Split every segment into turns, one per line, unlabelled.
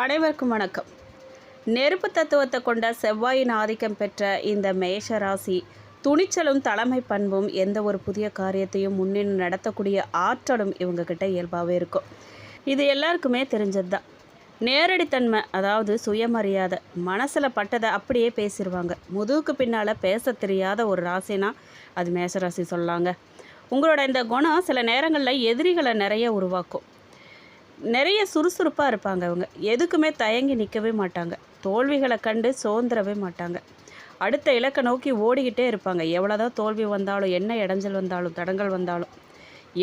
அனைவருக்கும் வணக்கம். நெருப்பு தத்துவத்தை கொண்ட செவ்வாயின் ஆதிக்கம் பெற்ற இந்த மேஷ ராசி துணிச்சலும் தலைமை பண்பும் எந்த ஒரு புதிய காரியத்தையும் முன்னின்று நடத்தக்கூடிய ஆற்றலும் இவங்கக்கிட்ட இயல்பாகவே இருக்கும். இது எல்லாருக்குமே தெரிஞ்சது தான். நேரடித்தன்மை, அதாவது சுயமரியாதை, மனசில் பட்டதை அப்படியே பேசிடுவாங்க. முதுகுக்கு பின்னால் பேச தெரியாத ஒரு ராசினா அது மேஷராசி சொல்லலாங்க. உங்களோட இந்த குணம் சில நேரங்களில் எதிரிகளை நிறைய உருவாக்கும். நிறைய சுறுசுறுப்பாக இருப்பாங்க. அவங்க எதுக்குமே தயங்கி நிற்கவே மாட்டாங்க. தோல்விகளை கண்டு சோர்ந்துடவே மாட்டாங்க. அடுத்த இலக்கை நோக்கி ஓடிக்கிட்டே இருப்பாங்க. எவ்வளோதான் தோல்வி வந்தாலும், என்ன இடைஞ்சல் வந்தாலும், தடங்கள் வந்தாலும்,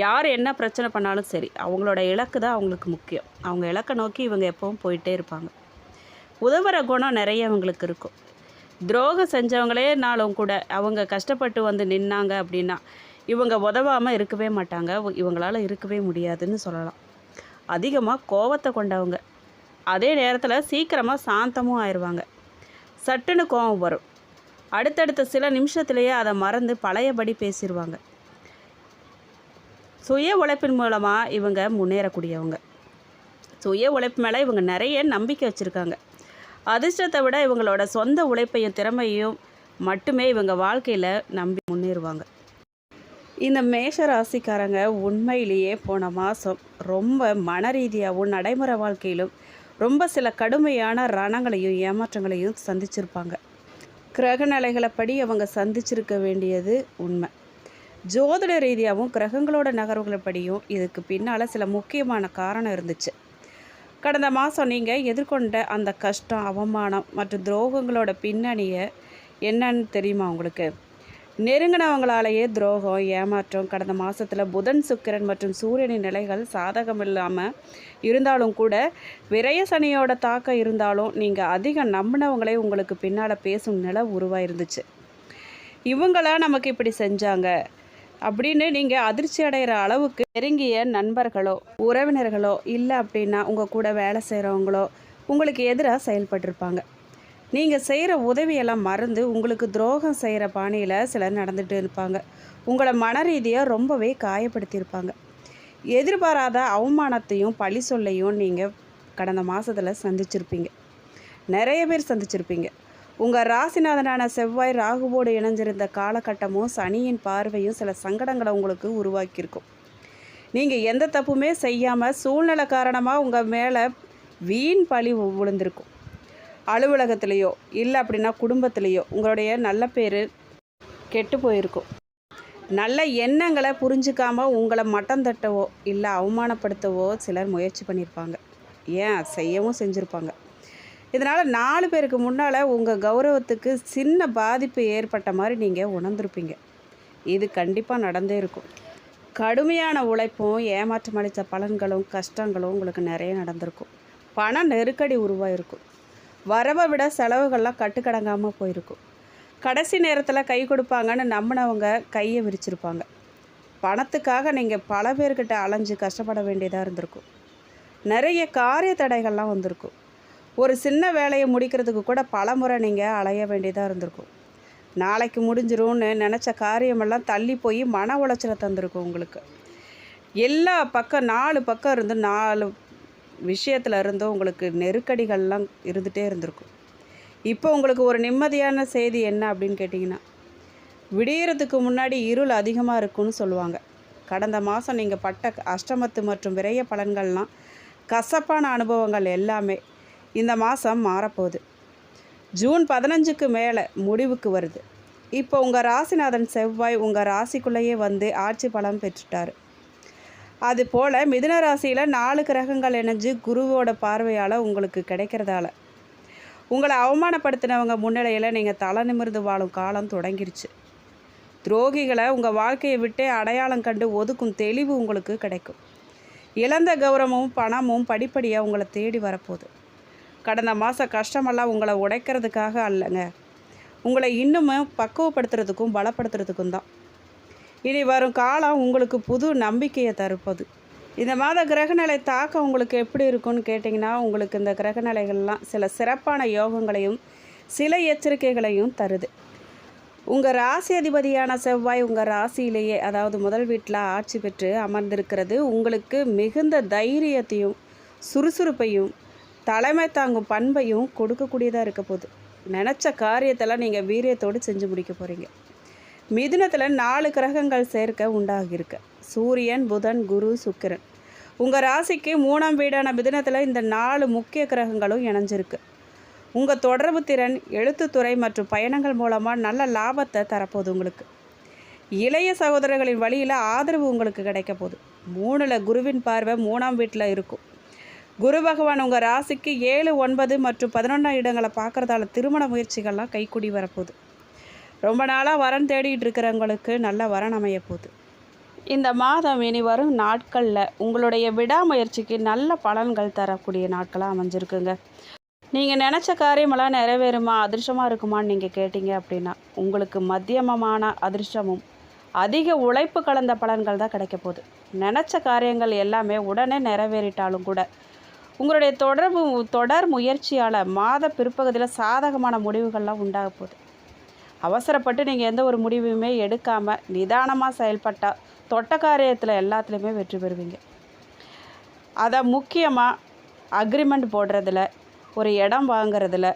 யார் என்ன பிரச்சனை பண்ணாலும் சரி, அவங்களோட இலக்கு தான் அவங்களுக்கு முக்கியம். அவங்க இலக்கை நோக்கி இவங்க எப்பவும் போயிட்டே இருப்பாங்க. உதவுற குணம் நிறைய அவங்களுக்கு இருக்கும். துரோகம் செஞ்சவங்களே நாளும் கூட அவங்க கஷ்டப்பட்டு வந்து நின்னாங்க அப்படின்னா இவங்க உதவாமல் இருக்கவே மாட்டாங்க. இவங்களால் இருக்கவே முடியாதுன்னு சொல்லலாம். அதிகமாக கோவத்தை கொண்டவங்க. அதே நேரத்தில் சீக்கிரமாக சாந்தமும் ஆயிடுவாங்க. சட்டுன்னு கோபம் வரும். அடுத்தடுத்த சில நிமிஷத்துலேயே அதை மறந்து பழையபடி பேசிடுவாங்க. சுய உழைப்பின் மூலமாக இவங்க முன்னேறக்கூடியவங்க. சுய உழைப்பு மேலே இவங்க நிறைய நம்பிக்கை வச்சுருக்காங்க. அதிர்ஷ்டத்தை விட இவங்களோட சொந்த உழைப்பையும் திறமையும் மட்டுமே இவங்க வாழ்க்கையில் நம்பி முன்னேறுவாங்க. இந்த மேஷ ராசிக்காரங்க உண்மையிலேயே போன மாதம் ரொம்ப மன ரீதியாகவும் நடைமுறை வாழ்க்கையிலும் ரொம்ப சில கடுமையான ரணங்களையும் ஏமாற்றங்களையும் சந்திச்சிருப்பாங்க. கிரக நிலைகளப்படி அவங்க சந்திச்சிருக்க வேண்டியது உண்மை. ஜோதிட ரீதியாகவும் கிரகங்களோட நகர்வுகளப்படியும் இதுக்கு பின்னால் சில முக்கியமான காரணம் இருந்துச்சு. கடந்த மாதம் நீங்கள் எதிர்கொண்ட அந்த கஷ்டம், அவமானம் மற்றும் துரோகங்களோட பின்னணியை என்னன்னு தெரியுமா உங்களுக்கு? நெருங்கினவங்களாலேயே துரோகம், ஏமாற்றம். கடந்த மாதத்தில் புதன், சுக்கிரன் மற்றும் சூரியனின் நிலைகள் சாதகம் இல்லாமல் இருந்தாலும் கூட, விரய சனியோட தாக்கம் இருந்தாலும் நீங்கள் அதிகம் நம்பினவங்களே உங்களுக்கு பின்னால் பேசும் நிலை உருவாயிருந்துச்சு. இவங்களா நமக்கு இப்படி செஞ்சாங்க அப்படின்னு நீங்கள் அதிர்ச்சி அடைகிற அளவுக்கு நெருங்கிய நண்பர்களோ உறவினர்களோ இல்லை அப்படின்னா உங்கள் கூட வேலை செய்கிறவங்களோ உங்களுக்கு எதிராக செயல்பட்டிருப்பாங்க. நீங்கள் செய்கிற உதவியெல்லாம் மறந்து உங்களுக்கு துரோகம் செய்கிற பாணியில் சிலர் நடந்துகிட்டு இருப்பாங்க. உங்களை மன ரீதியாக ரொம்பவே காயப்படுத்தியிருப்பாங்க. எதிர்பாராத அவமானத்தையும் பழி சொல்லையும் நீங்கள் கடந்த மாதத்தில் சந்திச்சிருப்பீங்க. நிறைய பேர் சந்திச்சிருப்பீங்க. உங்கள் ராசிநாதனான செவ்வாய் ராகுவோடு இணைஞ்சிருந்த காலகட்டமும் சனியின் பார்வையும் சில சங்கடங்களை உங்களுக்கு உருவாக்கியிருக்கும். நீங்கள் எந்த தப்புமே செய்யாமல் சூழ்நிலை காரணமாக உங்கள் மேலே வீண் பழி விழுந்திருக்கும். அலுவலகத்துலேயோ இல்லை அப்படின்னா குடும்பத்துலேயோ உங்களுடைய நல்ல பேர் கெட்டு போயிருக்கும். நல்ல எண்ணங்களை புரிஞ்சிக்காமல் உங்களை மட்டம் தட்டவோ இல்லை அவமானப்படுத்தவோ சிலர் முயற்சி பண்ணியிருப்பாங்க. ஏன் செய்யவும் செஞ்சுருப்பாங்க. இதனால் 4 பேருக்கு முன்னால் உங்கள் கௌரவத்துக்கு சின்ன பாதிப்பு ஏற்பட்ட மாதிரி நீங்கள் உணர்ந்திருப்பீங்க. இது கண்டிப்பாக நடந்தே இருக்கும். கடுமையான உழைப்பும் ஏமாற்றம் அளித்த பலன்களும் கஷ்டங்களும் உங்களுக்கு நிறைய நடந்திருக்கும். பண நெருக்கடி உருவாயிருக்கும். வரவை விட செலவுகள்லாம் கட்டுக்கடங்காமல் போயிருக்கும். கடைசி நேரத்தில் கை கொடுப்பாங்கன்னு நம்பினவங்க கையை விரிச்சிருப்பாங்க. பணத்துக்காக நீங்கள் பல பேர்கிட்ட அலைஞ்சு கஷ்டப்பட வேண்டியதாக இருந்திருக்கும். நிறைய காரிய தடைகள்லாம் வந்திருக்கும். ஒரு சின்ன வேலையை முடிக்கிறதுக்கு கூட பல முறை நீங்கள் அலைய வேண்டியதாக இருந்திருக்கும். நாளைக்கு முடிஞ்சிரும்னு நினச்ச காரியமெல்லாம் தள்ளி போய் மன உளைச்சலை தந்திருக்கும். உங்களுக்கு எல்லா பக்கம் 4 பக்கம் இருந்து 4 விஷயத்தில் இருந்தும் உங்களுக்கு நெருக்கடிகள்லாம் இருந்துகிட்டே இருந்திருக்கும். இப்போ உங்களுக்கு ஒரு நிம்மதியான செய்தி என்ன அப்படின்னு கேட்டிங்கன்னா, விடியறதுக்கு முன்னாடி இருள் அதிகமாக இருக்குன்னு சொல்லுவாங்க. கடந்த மாதம் நீங்கள் பட்ட அஷ்டமத்து மற்றும் விரைய பலன்கள்லாம் கசப்பான அனுபவங்கள் எல்லாமே இந்த மாதம் மாறப்போகுது. ஜூன் 15க்கு மேலே முடிவுக்கு வருது. இப்போ உங்கள் ராசிநாதன் செவ்வாய் உங்கள் ராசிக்குள்ளேயே வந்து ஆட்சி பலம் பெற்றுட்டார். அதுபோல் மிதுன ராசியில் 4 கிரகங்கள் இணைஞ்சு குருவோட பார்வையால் உங்களுக்கு கிடைக்கிறதால உங்களை அவமானப்படுத்தினவங்க முன்னிலையில் நீங்கள் தலை நிமிர்ந்து வாழும் காலம் தொடங்கிருச்சு. துரோகிகளை உங்கள் வாழ்க்கையை விட்டே அடையாளம் கண்டு ஒதுக்கும் தெளிவு உங்களுக்கு கிடைக்கும். இழந்த கௌரவமும் பணமும் படிப்படியாக உங்களை தேடி வரப்போகுது. கடந்த மாதம் கஷ்டமெல்லாம் உங்களை உடைக்கிறதுக்காக அல்லங்க, உங்களை இன்னும் பக்குவப்படுத்துறதுக்கும் பலப்படுத்துறதுக்கும் தான். இனி வரும் காலம் உங்களுக்கு புது நம்பிக்கையை தருப்பது. இந்த மாத கிரகநிலை தாக்கம் உங்களுக்கு எப்படி இருக்குன்னு கேட்டிங்கன்னா, உங்களுக்கு இந்த கிரகநிலைகள்லாம் சில சிறப்பான யோகங்களையும் சில எச்சரிக்கைகளையும் தருது. உங்கள் ராசி அதிபதியான செவ்வாய் உங்கள் ராசியிலேயே, அதாவது முதல் வீட்டில் ஆட்சி பெற்று அமர்ந்திருக்கிறது உங்களுக்கு மிகுந்த தைரியத்தையும் சுறுசுறுப்பையும் தலைமை தாங்கும் பண்பையும் கொடுக்கக்கூடியதாக இருக்க போகுது. நினச்ச காரியத்தெல்லாம் நீங்கள் வீரியத்தோடு செஞ்சு முடிக்க போகிறீங்க. மிதுனத்தில் 4 கிரகங்கள் சேர்க்க உண்டாகியிருக்கு. சூரியன், புதன், குரு, சுக்கிரன். உங்கள் ராசிக்கு 3ஆம் வீடான மிதுனத்தில் இந்த 4 முக்கிய கிரகங்களும் இணைஞ்சிருக்கு. உங்கள் தொடர்பு திறன், எழுத்துத்துறை மற்றும் பயணங்கள் மூலமாக நல்ல லாபத்தை தரப்போகுது. உங்களுக்கு இளைய சகோதரர்களின் வழியில் ஆதரவு உங்களுக்கு கிடைக்க போகுது. 3ல் குருவின் பார்வை 3ஆம் வீட்டில் இருக்கும். குரு பகவான் உங்கள் ராசிக்கு 7, 9 மற்றும் 11ஆம் இடங்களை பார்க்குறதால திருமண முயற்சிகள்லாம் கைக்கூடி வரப்போகுது. ரொம்ப நாளாக வரன் தேடிட்டு இருக்கிறவங்களுக்கு நல்ல வரன் அமைய போகுது. இந்த மாதம் இனி வரும் நாட்களில் உங்களுடைய விடாமுயற்சிக்கு நல்ல பலன்கள் தரக்கூடிய நாட்களாக அமைஞ்சிருக்குங்க. நீங்கள் நினச்ச காரியமெல்லாம் நிறைவேறுமா, அதிர்ஷ்டமாக இருக்குமான்னு நீங்கள் கேட்டீங்க அப்படின்னா உங்களுக்கு மத்தியமமான அதிர்ஷ்டமும் அதிக உழைப்பு கலந்த பலன்கள் தான் கிடைக்க போகுது. நினச்ச காரியங்கள் எல்லாமே உடனே நிறைவேறிட்டாலும் கூட உங்களுடைய தொடர் முயற்சியால் மாத பிற்பகுதியில் சாதகமான முடிவுகள்லாம் உண்டாக போகுது. அவசரப்பட்டு நீங்கள் எந்த ஒரு முடிவுமே எடுக்காமல் நிதானமாக செயல்பட்டால் தொட்ட காரியத்தில் எல்லாத்துலேயுமே வெற்றி பெறுவீங்க. அதை முக்கியமாக அக்ரிமெண்ட் போடுறதில், ஒரு இடம் வாங்கிறதுல,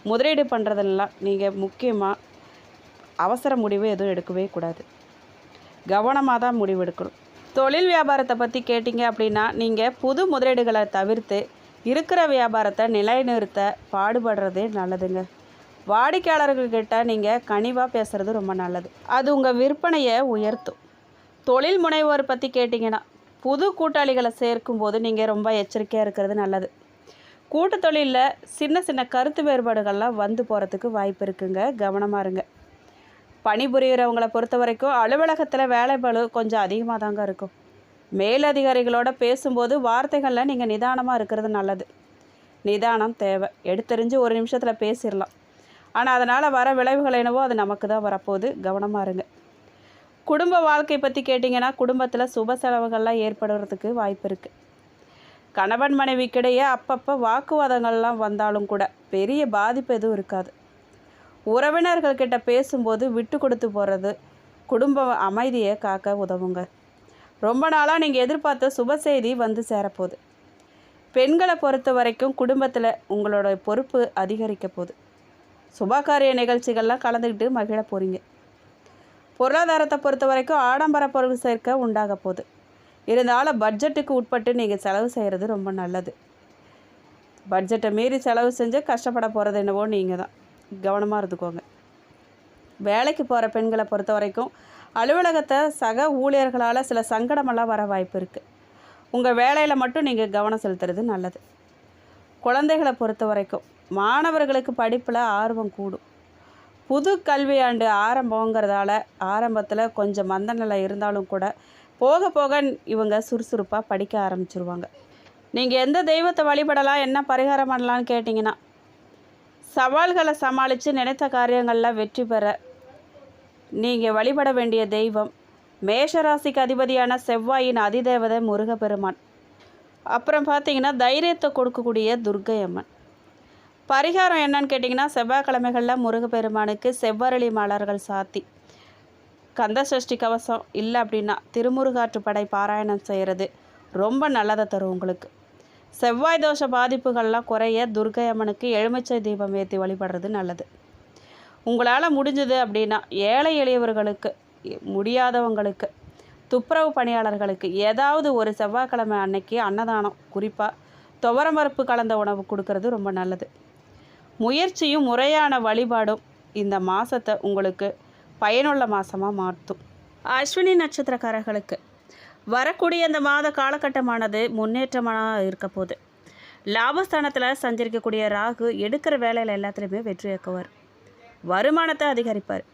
முதலீடு பண்ணுறதுலாம் நீங்கள் முக்கியமாக அவசர முடிவு எதுவும் எடுக்கவே கூடாது. கவனமாக தான் முடிவு எடுக்கணும். தொழில் வியாபாரத்தை பற்றி கேட்டிங்க அப்படின்னா நீங்கள் புது முதலீடுகளை தவிர்த்து இருக்கிற வியாபாரத்தை நிலைநிறுத்த பாடுபடுறதே நல்லதுங்க. வாடிக்கையாளர்கள்கிட்ட நீங்கள் கனிவாக பேசுகிறது ரொம்ப நல்லது. அது உங்கள் விற்பனையை உயர்த்தும். தொழில் முனைவோர் பற்றி கேட்டிங்கன்னா புது கூட்டாளிகளை சேர்க்கும்போது நீங்கள் ரொம்ப எச்சரிக்கையாக இருக்கிறது நல்லது. கூட்டு தொழிலில் சின்ன சின்ன கருத்து வேறுபாடுகள்லாம் வந்து போகிறதுக்கு வாய்ப்பு இருக்குங்க. கவனமாக இருங்க. பணிபுரிகிறவங்களை பொறுத்த வரைக்கும் அலுவலகத்தில் வேலைப்பளு கொஞ்சம் அதிகமாக தாங்க இருக்கும். மேலதிகாரிகளோட பேசும்போது வார்த்தைகளில் நீங்கள் நிதானமாக இருக்கிறது நல்லது. நிதானம் தேவை. எடுத்தெறிஞ்சு ஒரு நிமிஷத்தில் பேசிடலாம். ஆனால் அதனால் வர விளைவுகள் என்னவோ அது நமக்கு தான் வரப்போகுது. கவனமாக இருங்க. குடும்ப வாழ்க்கை பற்றி கேட்டிங்கன்னா குடும்பத்தில் சுப செலவுகள்லாம் ஏற்படுறதுக்கு வாய்ப்பு இருக்குது. கணவன் மனைவிக்கிடையே அப்பப்போ வாக்குவாதங்கள்லாம் வந்தாலும் கூட பெரிய பாதிப்பு எதுவும் இருக்காது. உறவினர்கள்கிட்ட பேசும்போது விட்டு கொடுத்து போகிறது குடும்ப அமைதியை காக்க உதவுங்க. ரொம்ப நாளாக நீங்கள் எதிர்பார்த்த சுப செய்தி வந்து சேரப்போகுது. பெண்களை பொறுத்த வரைக்கும் குடும்பத்தில் உங்களோட பொறுப்பு அதிகரிக்க போகுது. சுபகாரிய நிகழ்ச்சிகள்லாம் கலந்துக்கிட்டு மகிழ போகிறீங்க. பொருளாதாரத்தை பொறுத்த வரைக்கும் ஆடம்பர பொருள் சேர்க்க உண்டாக போகுது. இருந்தாலும் பட்ஜெட்டுக்கு உட்பட்டு நீங்கள் செலவு செய்கிறது ரொம்ப நல்லது. பட்ஜெட்டை மீறி செலவு செஞ்சு கஷ்டப்பட போகிறது என்னவோ நீங்கள் தான். கவனமாக இருந்துக்கோங்க. வேலைக்கு போகிற பெண்களை பொறுத்த வரைக்கும் அலுவலகத்தை சக ஊழியர்களால் சில சங்கடமெல்லாம் வர வாய்ப்பு இருக்குது. உங்கள் வேலையில் மட்டும் நீங்கள் கவனம் செலுத்துறது நல்லது. குழந்தைகளை பொறுத்த வரைக்கும் மாணவர்களுக்கு படிப்பில் ஆர்வம் கூடும். புது கல்வியாண்டு ஆரம்பங்கிறதால ஆரம்பத்தில் கொஞ்சம் மந்த நிலை இருந்தாலும் கூட போக போக இவங்க சுறுசுறுப்பாக படிக்க ஆரம்பிச்சிருவாங்க. நீங்கள் எந்த தெய்வத்தை வழிபடலாம், என்ன பரிகாரம் பண்ணலான்னு கேட்டிங்கன்னா சவால்களை சமாளித்து நினைத்த காரியங்களில் வெற்றி பெற நீங்கள் வழிபட வேண்டிய தெய்வம் மேஷராசிக்கு அதிபதியான செவ்வாயின் அதிதேவதை முருகப்பெருமான். அப்புறம் பார்த்தீங்கன்னா தைரியத்தை கொடுக்கக்கூடிய துர்க்கை அம்மன். பரிகாரம் என்னன்னு கேட்டிங்கன்னா செவ்வாய்க்கிழமைகளில் முருகப்பெருமானுக்கு செவ்வரளி மலர்கள் சாத்தி கந்த சஷ்டி கவசம் இல்லை அப்படின்னா திருமுருகாற்றுப்படை பாராயணம் செய்கிறது ரொம்ப நல்லதை தரும் உங்களுக்கு. செவ்வாய் தோஷ பாதிப்புகள்லாம் குறைய துர்க்கை அம்மனுக்கு எலுமிச்சை தீபம் ஏற்றி வழிபடுறது நல்லது. உங்களால் முடிஞ்சது அப்படின்னா ஏழை எளியவர்களுக்கு, முடியாதவங்களுக்கு, துப்புரவு பணியாளர்களுக்கு ஏதாவது ஒரு செவ்வாய்க்கிழமை அன்னைக்கு அன்னதானம், குறிப்பாக துவரம்பருப்பு கலந்த உணவு கொடுக்கறது ரொம்ப நல்லது. முயற்சியும் முறையான வழிபாடும் இந்த மாதத்தை உங்களுக்கு பயனுள்ள மாதமாக மாற்றும். அஸ்வினி நட்சத்திரக்காரர்களுக்கு வரக்கூடிய இந்த மாத காலகட்டமானது முன்னேற்றமாக இருக்க போகுது. லாபஸ்தானத்தில் சஞ்சரிக்கக்கூடிய ராகு எடுக்கிற வேலையில் எல்லாத்துலேயுமே வெற்றி இயக்குவார். வருமானத்தை அதிகரிப்பார்.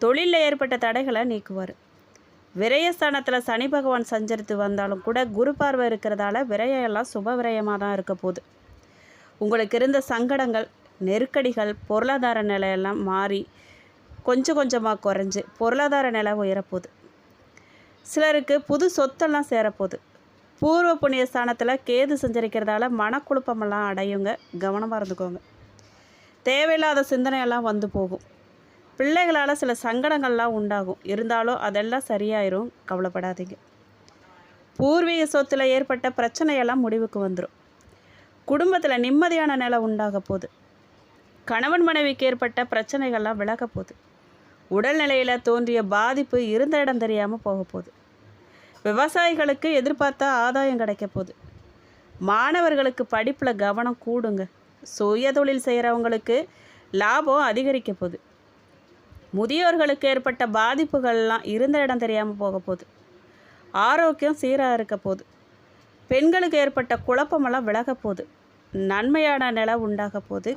தொழிலில் ஏற்பட்ட தடைகளை நீக்குவார். விரயஸ்தானத்தில் சனி பகவான் சஞ்சரித்து வந்தாலும் கூட குரு பார்வை இருக்கிறதால விரயம் எல்லாம் சுப விரயமாக தான் இருக்க போகுது. உங்களுக்கு இருந்த சங்கடங்கள், நெருக்கடிகள், பொருளாதார நிலையெல்லாம் மாறி கொஞ்சம் கொஞ்சமாக குறைஞ்சி பொருளாதார நிலை உயரப்போகுது. சிலருக்கு புது சொத்தெல்லாம் சேரப்போகுது. பூர்வ புண்ணிய ஸ்தானத்தில் கேது சஞ்சரிக்கிறதால மனக்குழப்பமெல்லாம் அடையுங்க. கவனமாக இருந்துக்கோங்க. தேவையில்லாத சிந்தனையெல்லாம் வந்து போகும். பிள்ளைகளால் சில சங்கடங்கள்லாம் உண்டாகும். இருந்தாலும் அதெல்லாம் சரியாயிரும். கவலைப்படாதீங்க. பூர்வீக சொத்தில் ஏற்பட்ட பிரச்சனையெல்லாம் முடிவுக்கு வந்துடும். குடும்பத்தில் நிம்மதியான நிலை உண்டாக போகுது. கணவன் மனைவிக்கு ஏற்பட்ட பிரச்சனைகள்லாம் விலக போகுது. உடல்நிலையில் தோன்றிய பாதிப்பு இருந்த இடம் தெரியாமல் போக போகுது. விவசாயிகளுக்கு எதிர்பார்த்த ஆதாயம் கிடைக்க போகுது. மாணவர்களுக்கு படிப்பில் கவனம் கூடுங்க. சுய தொழில் செய்கிறவங்களுக்கு லாபம் அதிகரிக்க போகுது. முதியோர்களுக்கு ஏற்பட்ட பாதிப்புகள்லாம் இருந்த இடம் தெரியாமல் போக போகுது. ஆரோக்கியம் சீராக இருக்க போகுது. பெண்களுக்கு ஏற்பட்ட குழப்பமெல்லாம் விலக போகுது. நன்மையான நிலை உண்டாக போகுது.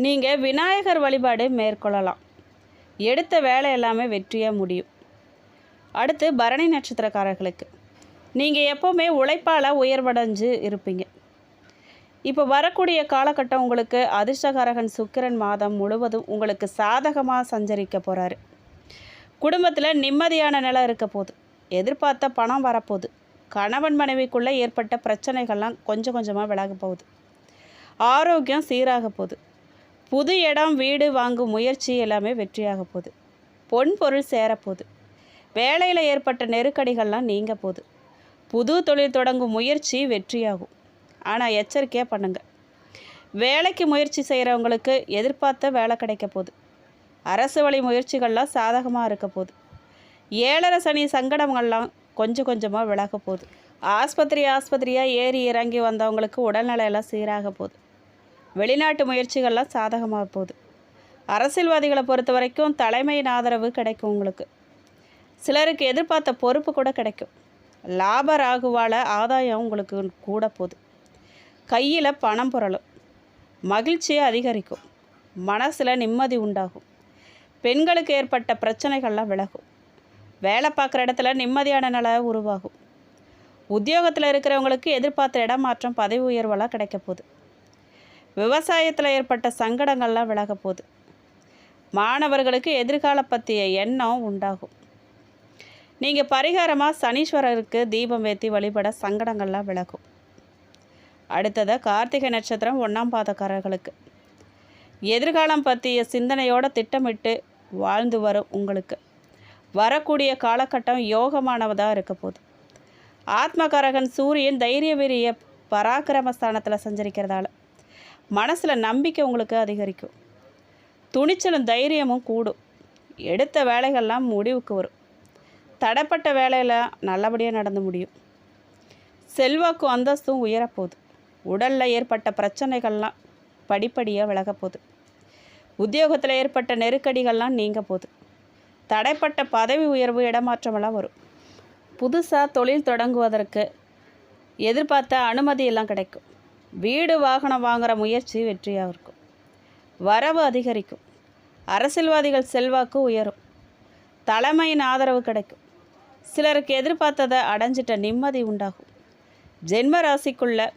நீங்கள் விநாயகர் வழிபாடு மேற்கொள்ளலாம். எடுத்த வேலை எல்லாமே வெற்றியாக முடியும். அடுத்து பரணி நட்சத்திரக்காரர்களுக்கு நீங்கள் எப்போவுமே உழைப்பால் உயர்வடைஞ்சு இருப்பீங்க. இப்போ வரக்கூடிய காலகட்டம் உங்களுக்கு அதிர்ஷ்டகாரகன் சுக்கிரன் மாதம் முழுவதும் உங்களுக்கு சாதகமாக சஞ்சரிக்க போகிறாரு. குடும்பத்தில் நிம்மதியான நிலை இருக்க போகுது. எதிர்பார்த்த பணம் வரப்போகுது. கணவன் மனைவிக்குள்ளே ஏற்பட்ட பிரச்சனைகள்லாம் கொஞ்சம் கொஞ்சமாக விலக போகுது. ஆரோக்கியம் சீராக போகுது. புது இடம் வீடு வாங்கும் முயற்சி எல்லாமே வெற்றியாக போகுது. பொன் பொருள் சேரப்போகுது. வேலையில் ஏற்பட்ட நெருக்கடிகள்லாம் நீங்க போகுது. புது தொழில் தொடங்கும் முயற்சி வெற்றியாகும். ஆனால் எச்சரிக்கையாக பண்ணுங்கள். வேலைக்கு முயற்சி செய்கிறவங்களுக்கு எதிர்பார்த்த வேலை கிடைக்க போகுது. அரசு வழி முயற்சிகள்லாம் சாதகமாக இருக்க போகுது. 7.5 சனி சங்கடங்கள்லாம் கொஞ்சம் கொஞ்சமாக விலக போகுது. ஆஸ்பத்திரியாக ஏறி இறங்கி வந்தவங்களுக்கு உடல்நிலையெல்லாம் சீராக போகுது. வெளிநாட்டு முயற்சிகள்லாம் சாதகமாக போகுது. அரசியல்வாதிகளை பொறுத்த வரைக்கும் தலைமையின் ஆதரவு கிடைக்கும் உங்களுக்கு. சிலருக்கு எதிர்பார்த்த பொறுப்பு கூட கிடைக்கும். லாப ராகுவால் ஆதாயம் உங்களுக்கு கூட போகுது. கையில் பணம் புரளும். மகிழ்ச்சியை அதிகரிக்கும். மனசில் நிம்மதி உண்டாகும். பெண்களுக்கு ஏற்பட்ட பிரச்சனைகள்லாம் விலகும். வேலை பார்க்குற இடத்துல நிம்மதியான நிலை உருவாகும். உத்தியோகத்தில் இருக்கிறவங்களுக்கு எதிர்பார்த்த இடமாற்றம் பதவி உயர்வெல்லாம் கிடைக்க போகுது. விவசாயத்தில் ஏற்பட்ட சங்கடங்கள்லாம் விலக போகுது. மாணவர்களுக்கு எதிர்கால பற்றிய எண்ணம் உண்டாகும். நீங்கள் பரிகாரமாக சனீஸ்வரருக்கு தீபம் ஏற்றி வழிபட சங்கடங்கள்லாம் விலகும். அடுத்ததாக கார்த்திகை நட்சத்திரம் 1ஆம் பாதக்காரர்களுக்கு எதிர்காலம் பற்றிய சிந்தனையோடு திட்டமிட்டு வாழ்ந்து வரும் உங்களுக்கு வரக்கூடிய காலகட்டம் யோகமானவதாக இருக்க போகுது. ஆத்மகாரகன் சூரியன் தைரிய வீரிய பராக்கிரமஸ்தானத்தில் சஞ்சரிக்கிறதால மனசில் நம்பிக்கை உங்களுக்கு அதிகரிக்கும். துணிச்சலும் தைரியமும் கூடும். எடுத்த வேலைகள்லாம் முடிவுக்கு வரும். தடைப்பட்ட வேலையில் நல்லபடியாக நடந்து முடியும். செல்வாக்கும் அந்தஸ்தும் உயரப்போகுது. உடலில் ஏற்பட்ட பிரச்சனைகள்லாம் படிப்படியாக விலகப்போகுது. உத்தியோகத்தில் ஏற்பட்ட நெருக்கடிகள்லாம் நீங்க போகுது. தடைப்பட்ட பதவி உயர்வு இடமாற்றமெல்லாம் வரும். புதுசாக தொழில் தொடங்குவதற்கு எதிர்பார்த்த அனுமதியெல்லாம் கிடைக்கும். வீடு வாகனம் வாங்குகிற முயற்சி வெற்றியாக இருக்கும். வரவு அதிகரிக்கும். அரசியல்வாதிகள் செல்வாக்கு உயரும். தலைமையின் ஆதரவு கிடைக்கும். சிலருக்கு எதிர்பார்த்ததை அடைஞ்சிட்ட நிம்மதி உண்டாகும். ஜென்ம ராசிக்குள்ளே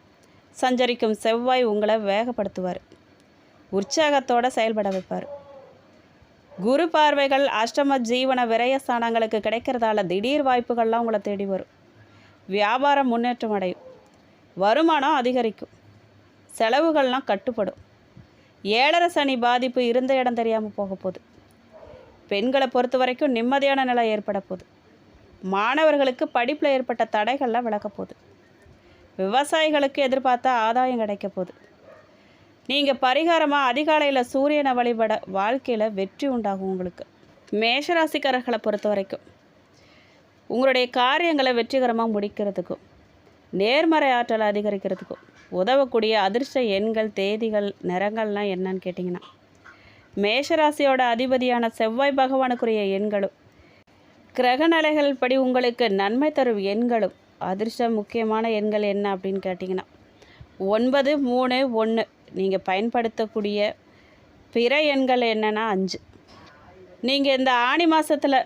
சஞ்சரிக்கும் செவ்வாய் உங்களை வேகப்படுத்துவார். உற்சாகத்தோடு செயல்பட வைப்பார். குரு பார்வைகள் அஷ்டம ஜீவன விரயஸ்தானங்களுக்கு கிடைக்கிறதால திடீர் வாய்ப்புகள்லாம் உங்களை தேடி வரும். வியாபாரம் முன்னேற்றம் அடையும். வருமானம் அதிகரிக்கும். செலவுகள்லாம் கட்டுப்படும். 7.5 சனி பாதிப்பு இருந்த இடம் தெரியாமல் போக போகுது. பெண்களை பொறுத்த வரைக்கும் நிம்மதியான நிலை ஏற்பட போகுது. மாணவர்களுக்கு படிப்பில் ஏற்பட்ட தடைகள்லாம் விலக போகுது. விவசாயிகளுக்கு எதிர்பார்த்த ஆதாயம் கிடைக்க போகுது. நீங்கள் பரிகாரமாக அதிகாலையில் சூரியனை வழிபட வாழ்க்கையில் வெற்றி உண்டாகும் உங்களுக்கு. மேஷராசிக்காரர்களை பொறுத்த வரைக்கும் உங்களுடைய காரியங்களை வெற்றிகரமாக முடிக்கிறதுக்கும் நேர்மறை ஆற்றலை அதிகரிக்கிறதுக்கும் உதவக்கூடிய அதிர்ஷ்ட எண்கள் தேதிகள் நிறங்கள்லாம் என்னன்னு கேட்டிங்கன்னா மேஷராசியோட அதிபதியான செவ்வாய் பகவானுக்குரிய எண்களும் கிரகநிலைகள் படி உங்களுக்கு நன்மை தரும் எண்களும் அதிர்ஷ்ட முக்கியமான எண்கள் என்ன அப்படின்னு கேட்டிங்கன்னா 9, 3, 1. நீங்கள் பயன்படுத்தக்கூடிய பிற எண்கள் என்னென்னா 5. நீங்கள் இந்த ஆணி மாதத்தில்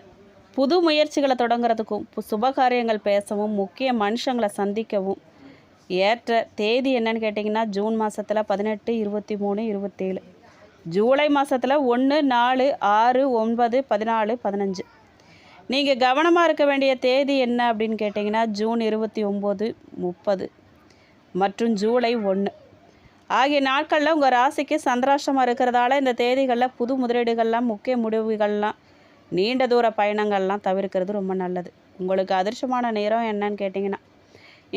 புது முயற்சிகளை தொடங்குறதுக்கும் சுபகாரியங்கள் பேசவும் முக்கிய மனுஷங்களை சந்திக்கவும் ஏற்ற தேதி என்னன்னு கேட்டிங்கன்னா ஜூன் மாதத்தில் 18, 23, 27. ஜூலை மாதத்தில் 1, 4, 6, 9, 14, 15. நீங்கள் கவனமாக இருக்க வேண்டிய தேதி என்ன அப்படின்னு கேட்டிங்கன்னா ஜூன் 29, 30 மற்றும் ஜூலை 1 ஆகிய நாட்களில் உங்கள் ராசிக்கு சந்திராஷ்டமம் இருக்கிறதால இந்த தேதிகளில் புது முதலீடுகள்லாம் முக்கிய முடிவுகள்லாம் நீண்ட தூர பயணங்கள்லாம் தவிர்க்கிறது ரொம்ப நல்லது. உங்களுக்கு அதிர்ஷ்டமான நேரம் என்னன்னு கேட்டிங்கன்னா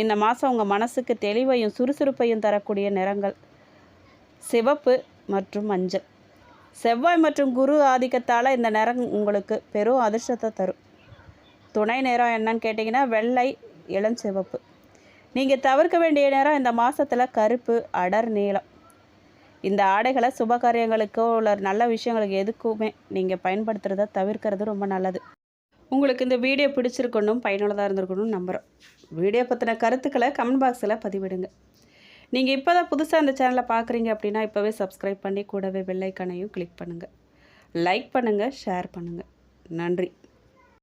இந்த மாதம் உங்கள் மனசுக்கு தெளிவையும் சுறுசுறுப்பையும் தரக்கூடிய நிறங்கள் சிவப்பு மற்றும் மஞ்சள். செவ்வாய் மற்றும் குரு ஆதிக்கத்தால் இந்த நிறம் உங்களுக்கு பெரும் அதிர்ஷ்டத்தை தரும். துணை நிறம் என்னன்னு கேட்டிங்கன்னா வெள்ளை, இளஞ்சிவப்பு. நீங்கள் தவிர்க்க வேண்டிய நேரம் இந்த மாதத்தில் கருப்பு, அடர் நீலம். இந்த ஆடைகளை சுபகாரியங்களுக்கோ இல்லை நல்ல விஷயங்களுக்கு எதுக்குமே நீங்கள் பயன்படுத்துகிறத தவிர்க்கிறது ரொம்ப நல்லது. உங்களுக்கு இந்த வீடியோ பிடிச்சிருக்கணும், பயனுள்ளதாக இருந்திருக்கணும்னு நம்புகிறோம். வீடியோ பற்றின கருத்துக்களை கமெண்ட் பாக்ஸில் பதிவிடுங்க. நீங்கள் இப்போ தான் புதுசாக இந்த சேனலை பார்க்குறீங்க அப்படின்னா இப்போவே சப்ஸ்கிரைப் பண்ணி கூடவே பெல் ஐக்கானையும் கிளிக் பண்ணுங்கள். லைக் பண்ணுங்கள், ஷேர் பண்ணுங்கள். நன்றி.